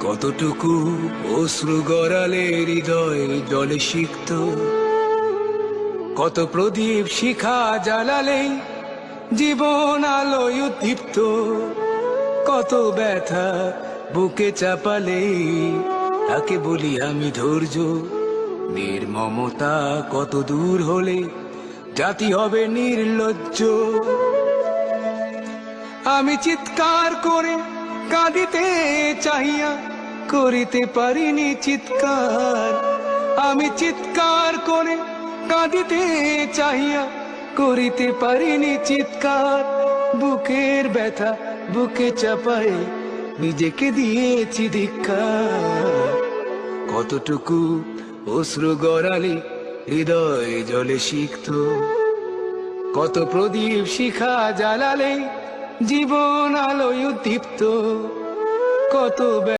কতটুকু অশ্রু গড়ালে হৃদয় জলে সিক্ত, কত প্রদীপ শিখা জ্বালালে জীবন আলোয় উদ্দীপ্ত, কত ব্যথা বুকে চাপালে তাকে বলি আমি ধৈর্য। নির্মমতা কত দূর হলে জাতি হবে নির্লজ্জ। আমি চিৎকার করে কাঁদিতে চাহিয়া করিতে পারিনি চিৎকার। আমি চিৎকার করে কাঁদিতে চাহিয়া করিতে পারিনি চিৎকার। বুকের ব্যথা বুকে চাপায় নিজেকে দিয়েছি ধিক্কার। কতটুকু অশ্রু গড়ালে হৃদয় জলে সিক্ত, কত প্রদীপ শিখা জ্বালালে জীবন আলোয় উদ্দীপ্ত, কত